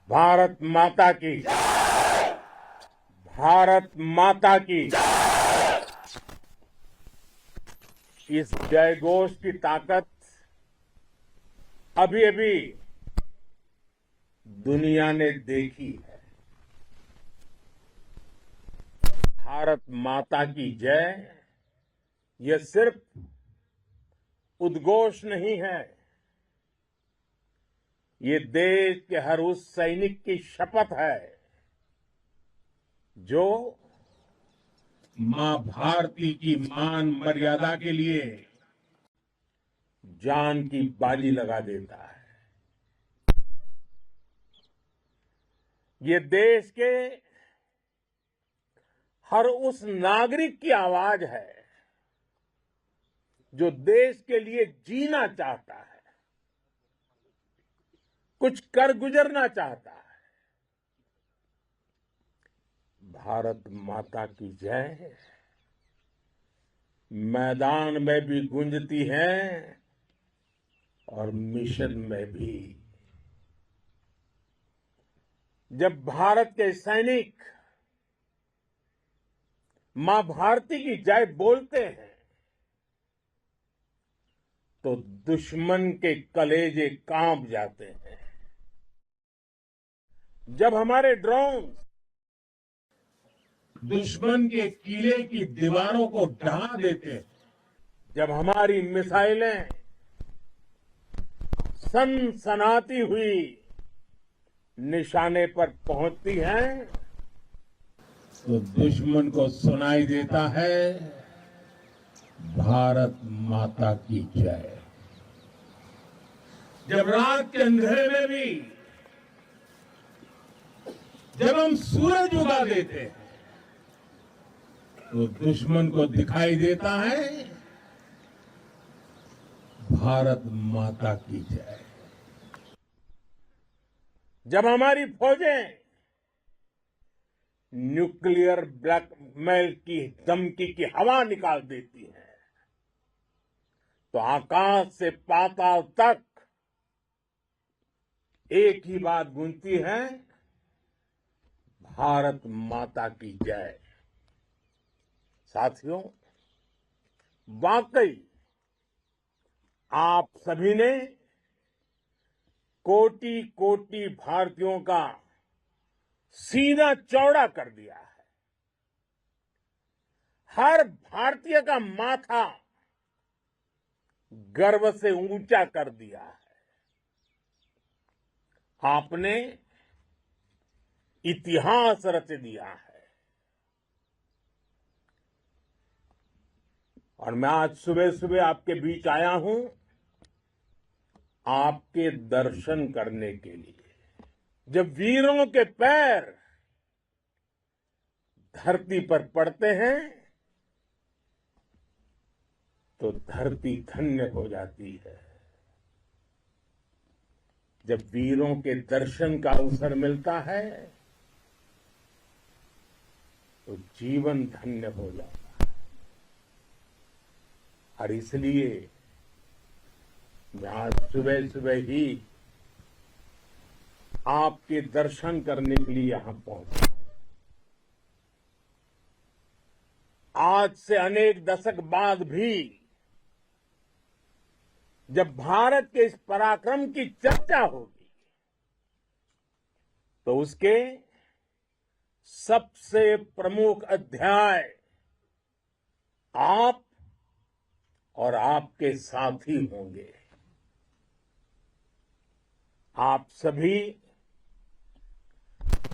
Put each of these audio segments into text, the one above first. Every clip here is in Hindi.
भारत माता की, भारत माता की। इस जयघोष की ताकत अभी अभी दुनिया ने देखी है। भारत माता की जय यह सिर्फ उद्घोष नहीं है, ये देश के हर उस सैनिक की शपथ है जो मां भारती की मान मर्यादा के लिए जान की बाजी लगा देता है। ये देश के हर उस नागरिक की आवाज है जो देश के लिए जीना चाहता है, कुछ कर गुजरना चाहता है। भारत माता की जय मैदान में भी गूंजती है और मिशन में भी। जब भारत के सैनिक मां भारती की जय बोलते हैं तो दुश्मन के कलेजे कांप जाते हैं। जब हमारे ड्रोन दुश्मन के किले की दीवारों को ढहा देते हैं, जब हमारी मिसाइलें सनसनाती हुई निशाने पर पहुंचती हैं तो दुश्मन को सुनाई देता है भारत माता की जय। जब रात के अंधेरे में भी जब हम सूरज उगा देते हैं तो दुश्मन को दिखाई देता है भारत माता की जय। जब हमारी फौजें न्यूक्लियर ब्लैकमेल की धमकी की हवा निकाल देती हैं तो आकाश से पाताल तक एक ही बात गूंजती है, भारत माता की जय। साथियों, वाकई आप सभी ने कोटि कोटि भारतीयों का सीना चौड़ा कर दिया है। हर भारतीय का माथा गर्व से ऊंचा कर दिया है। आपने इतिहास रच दिया है। और मैं आज सुबह सुबह आपके बीच आया हूं आपके दर्शन करने के लिए। जब वीरों के पैर धरती पर पड़ते हैं तो धरती धन्य हो जाती है। जब वीरों के दर्शन का अवसर मिलता है तो जीवन धन्य हो जाता है। और इसलिए मैं आज सुबह सुबह ही आपके दर्शन करने के लिए यहां पहुंचा। आज से अनेक दशक बाद भी जब भारत के इस पराक्रम की चर्चा होगी तो उसके सबसे प्रमुख अध्याय आप और आपके साथी होंगे। आप सभी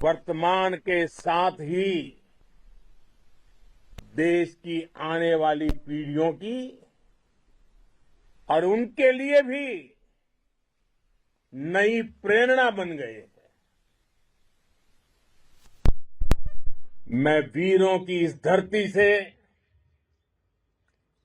वर्तमान के साथ ही देश की आने वाली पीढ़ियों की और उनके लिए भी नई प्रेरणा बन गए हैं। मैं वीरों की इस धरती से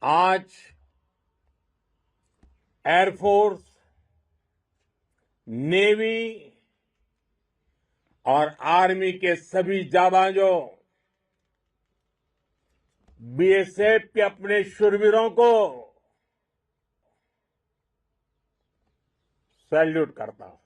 आज एयरफोर्स, नेवी और आर्मी के सभी जाबाजों, बीएसएफ के अपने शूरवीरों को सैल्यूट करता हूं।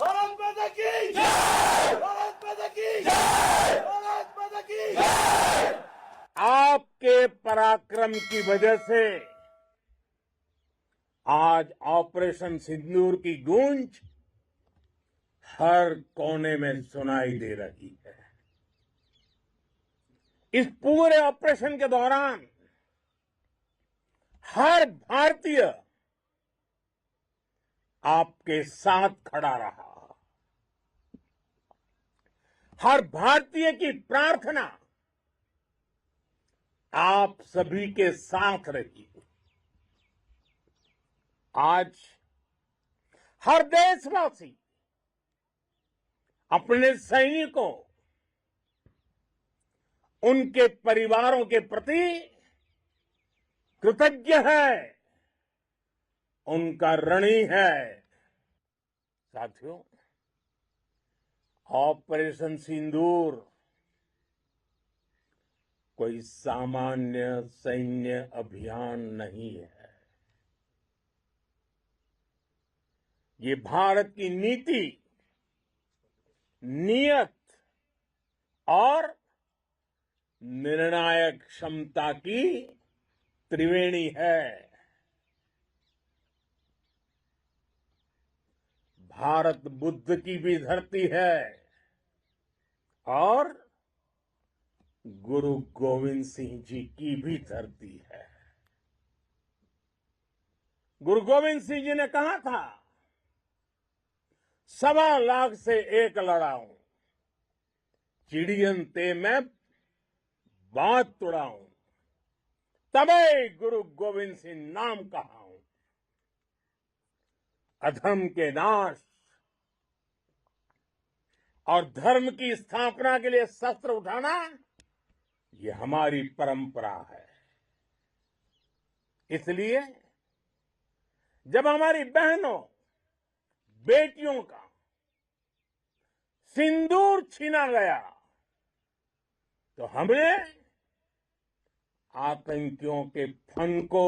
भारत माता की जय! भारत माता की जय! भारत माता की जय! आपके पराक्रम की वजह से आज ऑपरेशन सिंदूर की गूंज हर कोने में सुनाई दे रही है। इस पूरे ऑपरेशन के दौरान हर भारतीय आपके साथ खड़ा रहा। हर भारतीय की प्रार्थना आप सभी के साथ रही। आज हर देशवासी अपने सैनिकों, उनके परिवारों के प्रति कृतज्ञ है, उनका ऋणी है। साथियों, ऑपरेशन सिंदूर कोई सामान्य सैन्य अभियान नहीं है। ये भारत की नीति, नियत और निर्णायक क्षमता की त्रिवेणी है। भारत बुद्ध की भी धरती है और गुरु गोविंद सिंह जी की भी धरती है। गुरु गोविंद सिंह जी ने कहा था, 1.25 लाख से एक लड़ाऊं, चिड़ियन ते मैं बात तुड़ाऊं, तबे गुरु गोविंद सिंह नाम कहाऊं। अधर्म के नाश और धर्म की स्थापना के लिए शस्त्र उठाना, ये हमारी परंपरा है। इसलिए जब हमारी बहनों, बेटियों का सिंदूर छीना गया, तो हमने आतंकियों के फन को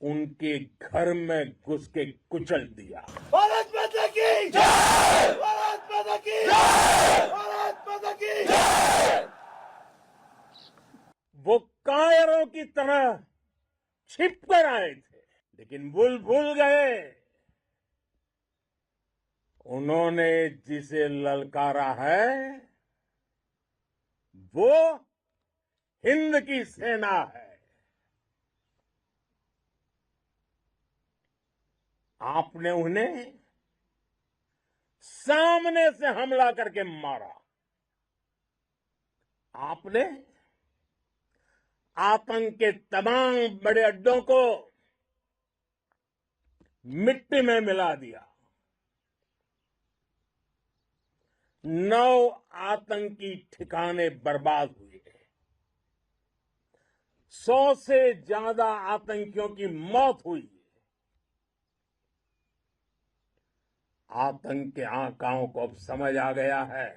उनके घर में घुस के कुचल दिया। भारत माता की जय! भारत माता की जय! भारत माता की जय! वो कायरों की तरह छिप कर आए थे, लेकिन भूल गए उन्होंने जिसे ललकारा है वो हिंद की सेना है। आपने उन्हें सामने से हमला करके मारा। आपने आतंक के तमाम बड़े अड्डों को मिट्टी में मिला दिया। 9 आतंकी ठिकाने बर्बाद हुए। 100 से ज्यादा आतंकियों की मौत हुई। आतंक के आकाओं को अब समझ आ गया है,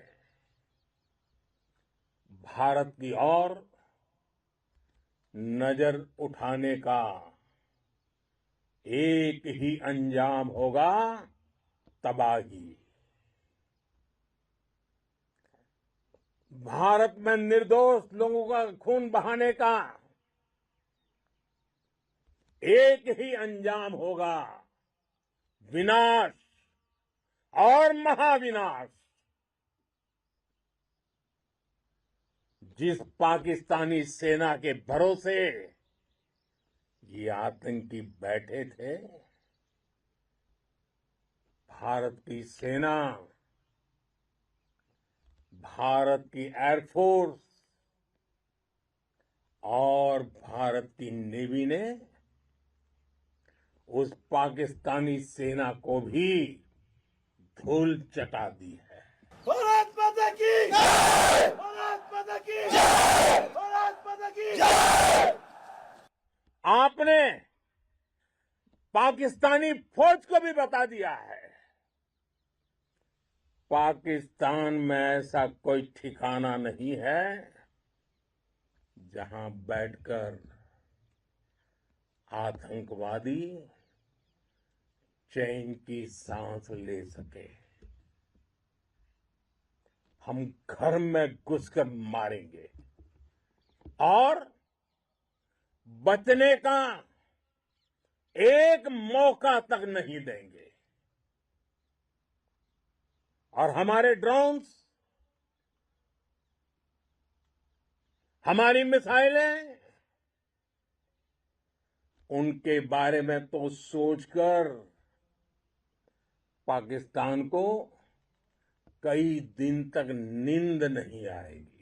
भारत की ओर नजर उठाने का एक ही अंजाम होगा, तबाही। भारत में निर्दोष लोगों का खून बहाने का एक ही अंजाम होगा, विनाश और महाविनाश। जिस पाकिस्तानी सेना के भरोसे ये आतंकी बैठे थे, भारत की सेना, भारत की एयरफोर्स और भारत की नेवी ने उस पाकिस्तानी सेना को भी धूल चटा दी है। भारत माता की जय! भारत माता की जय! भारत माता की जय! आपने पाकिस्तानी फौज को भी बता दिया है, पाकिस्तान में ऐसा कोई ठिकाना नहीं है जहां बैठकर आतंकवादी चैन की सांस ले सके। हम घर में घुसकर मारेंगे और बचने का एक मौका तक नहीं देंगे। और हमारे ड्रोन्स, हमारी मिसाइलें, उनके बारे में तो सोचकर पाकिस्तान को कई दिन तक नींद नहीं आएगी।